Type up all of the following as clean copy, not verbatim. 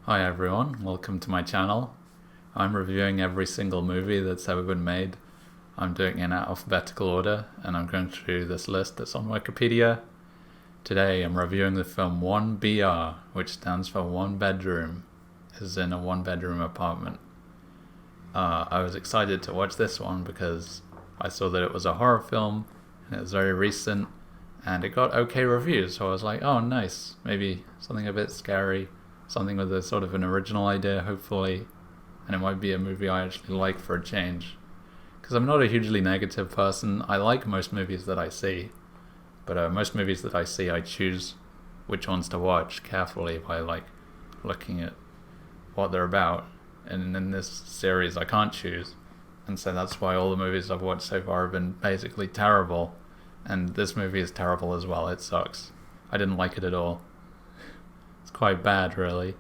Hi everyone, welcome to my channel. I'm reviewing every single movie that's ever been made. I'm doing it in alphabetical order and I'm going through this list that's on Wikipedia. Today I'm reviewing the film 1BR, which stands for one bedroom, as in a one bedroom apartment. I was excited to watch this one because I saw that it was a horror film and it was very recent and it got okay reviews, so I was like, oh nice, maybe something a bit scary, something with a sort of an original idea hopefully, and it might be a movie I actually like for a change. Because I'm not a hugely negative person. I like most movies that I see, but most movies that I see I choose which ones to watch carefully by looking at what they're about, and in this series I can't choose, and so that's why all the movies I've watched so far have been basically terrible. And this movie is terrible as well. It sucks. I didn't like it at all. It's quite bad, really.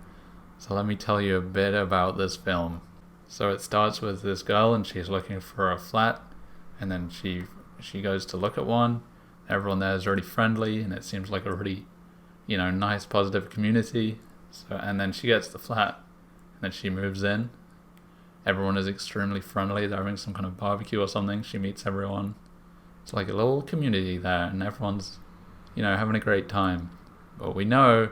So let me tell you a bit about this film. So it starts with this girl and she's looking for a flat, and then she goes to look at one. Everyone there is really friendly and it seems like a really, nice, positive community. So and then she gets the flat and then she moves in. Everyone is extremely friendly. They're having some kind of barbecue or something. She meets everyone. It's like a little community there, and everyone's, having a great time. But we know,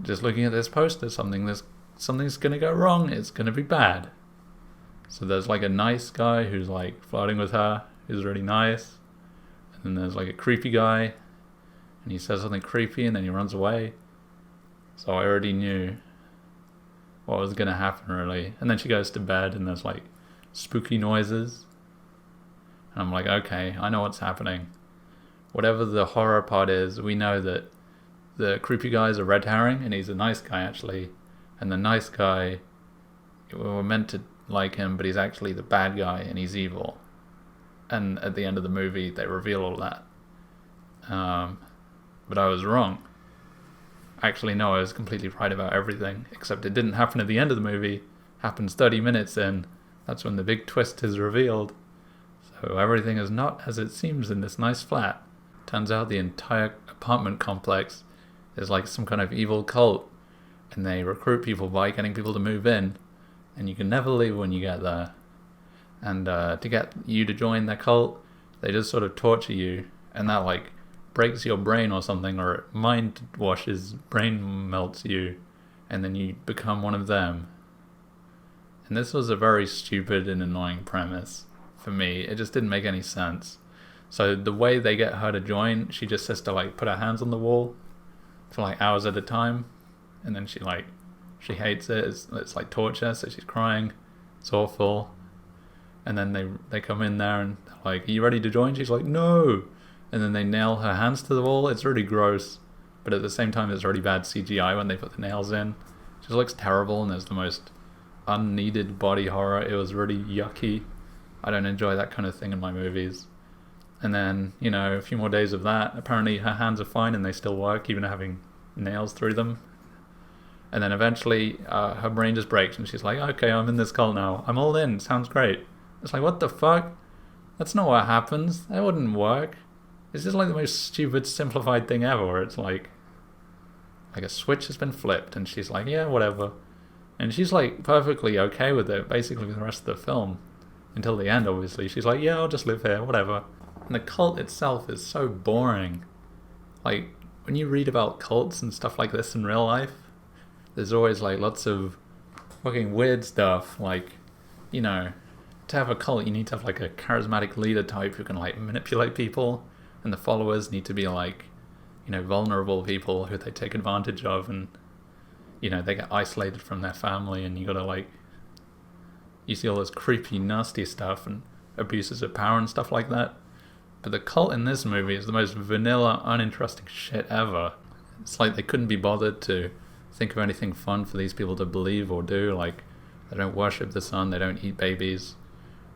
just looking at this poster, something's gonna go wrong. It's gonna be bad. So there's like a nice guy who's like flirting with her, who's really nice, and then there's like a creepy guy, and he says something creepy, and then he runs away. So I already knew what was gonna happen, really. And then she goes to bed, and there's like spooky noises. And I'm like, okay, I know what's happening. Whatever the horror part is, we know that the creepy guy is a red herring, and he's a nice guy, actually. And the nice guy, we're meant to like him, but he's actually the bad guy, and he's evil. And at the end of the movie, they reveal all that. But I was wrong. Actually, no, I was completely right about everything, except it didn't happen at the end of the movie. It happens 30 minutes in. That's when the big twist is revealed. So everything is not as it seems in this nice flat. Turns out the entire apartment complex is like some kind of evil cult, and they recruit people by getting people to move in, and you can never leave when you get there. And to get you to join their cult, they just sort of torture you, and that breaks your brain or something, or it mind washes, brain melts you, and then you become one of them. And this was a very stupid and annoying premise. For me, it just didn't make any sense. So the way they get her to join, she just has to put her hands on the wall for hours at a time, and then she hates it. It's like torture, so she's crying. It's awful. And then they come in there and they're like, "Are you ready to join?" She's like, "No." And then they nail her hands to the wall. It's really gross, but at the same time it's really bad CGI when they put the nails in. It just looks terrible, and there's the most unneeded body horror. It was really yucky. I don't enjoy that kind of thing in my movies. And then, a few more days of that, apparently her hands are fine and they still work, even having nails through them. And then eventually her brain just breaks and she's like, okay, I'm in this cult now. I'm all in. Sounds great. It's like, what the fuck? That's not what happens. That wouldn't work. It's just the most stupid, simplified thing ever, where it's like a switch has been flipped and she's like, yeah, whatever. And she's perfectly okay with it, basically, for the rest of the film. Until the end, obviously. She's like, yeah, I'll just live here, whatever. And the cult itself is so boring. When you read about cults and stuff like this in real life, there's always lots of fucking weird stuff. To have a cult, you need to have a charismatic leader type who can manipulate people, and the followers need to be vulnerable people who they take advantage of, and they get isolated from their family, and you gotta you see all this creepy, nasty stuff and abuses of power and stuff like that. But the cult in this movie is the most vanilla, uninteresting shit ever. It's they couldn't be bothered to think of anything fun for these people to believe or do. They don't worship the sun, they don't eat babies.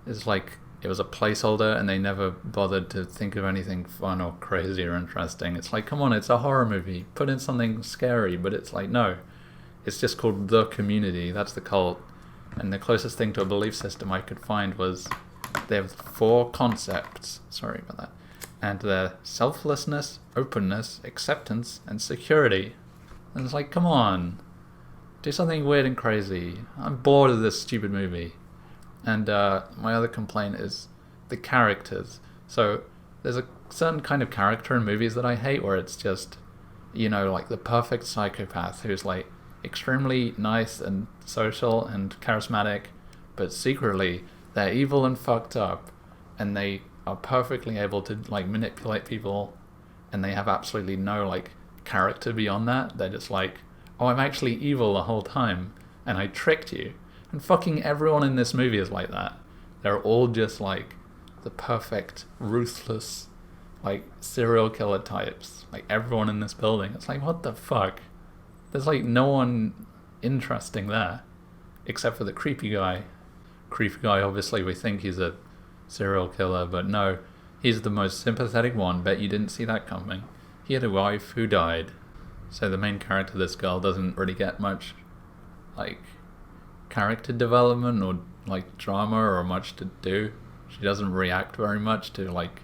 It's it was a placeholder, and they never bothered to think of anything fun or crazy or interesting. It's come on, it's a horror movie. Put in something scary, but it's no. It's just called The Community. That's the cult. And the closest thing to a belief system I could find was they have 4 concepts. Sorry about that. And they're selflessness, openness, acceptance, and security. And it's come on. Do something weird and crazy. I'm bored of this stupid movie. And my other complaint is the characters. So there's a certain kind of character in movies that I hate where it's just, like the perfect psychopath who's like extremely nice and social and charismatic, but secretly they're evil and fucked up, and they are perfectly able to like manipulate people, and they have absolutely no like character beyond that. They're just like, oh, I'm actually evil the whole time, and I tricked you. And fucking everyone in this movie is like that. They're all just like the perfect, ruthless, like serial killer types. Like everyone in this building. It's like, what the fuck? There's like no one interesting there, except for the creepy guy. Creepy guy, obviously we think he's a serial killer, but no, he's the most sympathetic one. Bet you didn't see that coming. He had a wife who died. So the main character, this girl, doesn't really get much like character development or like drama or much to do. She doesn't react very much to like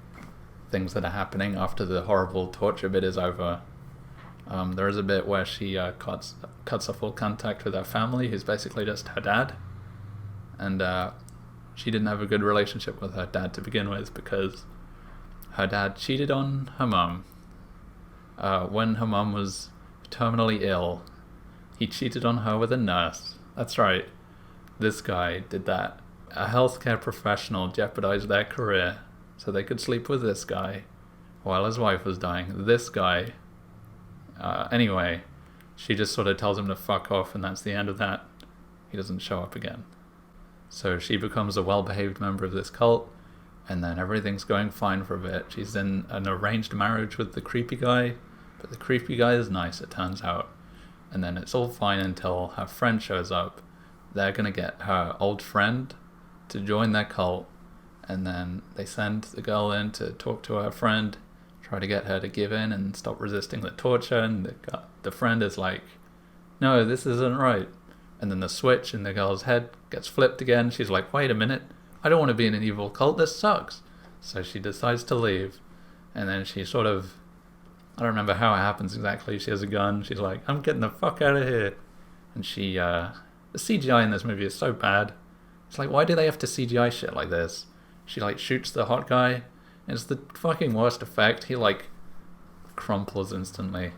things that are happening after the horrible torture bit is over. There is a bit where she cuts off all contact with her family, who's basically just her dad, and she didn't have a good relationship with her dad to begin with because her dad cheated on her mum. When her mum was terminally ill, he cheated on her with a nurse. That's right, this guy did that. A healthcare professional jeopardized their career so they could sleep with this guy while his wife was dying. This guy. Anyway, she just sort of tells him to fuck off, and that's the end of that. He doesn't show up again. So she becomes a well-behaved member of this cult, and then everything's going fine for a bit. She's in an arranged marriage with the creepy guy, but the creepy guy is nice, it turns out. And then it's all fine until her friend shows up. They're gonna get her old friend to join their cult, and then they send the girl in to talk to her friend, try to get her to give in and stop resisting the torture, and the friend is like, no, this isn't right. And then the switch in the girl's head gets flipped again. She's like, wait a minute, I don't want to be in an evil cult, this sucks. So she decides to leave, and then she sort of, I don't remember how it happens exactly, she has a gun, she's like, I'm getting the fuck out of here. And she, the CGI in this movie is so bad. It's like, why do they have to CGI shit like this? She like shoots the hot guy, and it's the fucking worst effect. He like crumples instantly.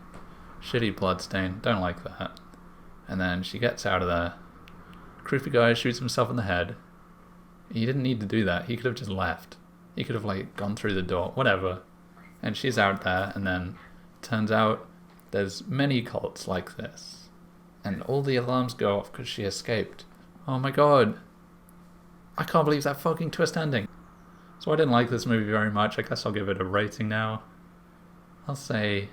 Shitty bloodstain, don't like that. And then she gets out of there. Creepy guy shoots himself in the head. He didn't need to do that, he could have just left. He could have like gone through the door, whatever. And she's out there, and then turns out there's many cults like this. And all the alarms go off because she escaped. Oh my god. I can't believe that fucking twist ending. So I didn't like this movie very much. I guess I'll give it a rating now. I'll say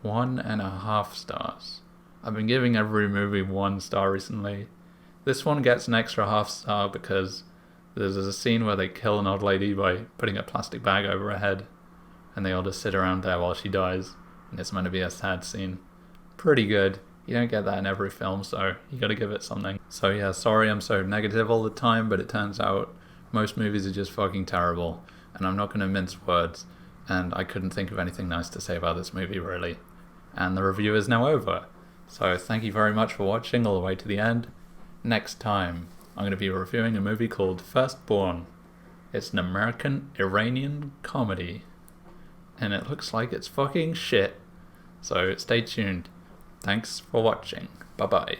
1.5 stars. I've been giving every movie 1 star recently. This one gets an extra half star because there's a scene where they kill an old lady by putting a plastic bag over her head, and they all just sit around there while she dies, and it's meant to be a sad scene. Pretty good. You don't get that in every film, so you gotta give it something. So yeah, sorry I'm so negative all the time, but it turns out most movies are just fucking terrible, and I'm not gonna mince words, and I couldn't think of anything nice to say about this movie, really. And the review is now over. So thank you very much for watching all the way to the end. Next time, I'm gonna be reviewing a movie called Firstborn. It's an American-Iranian comedy, and it looks like it's fucking shit. So stay tuned. Thanks for watching. Bye-bye.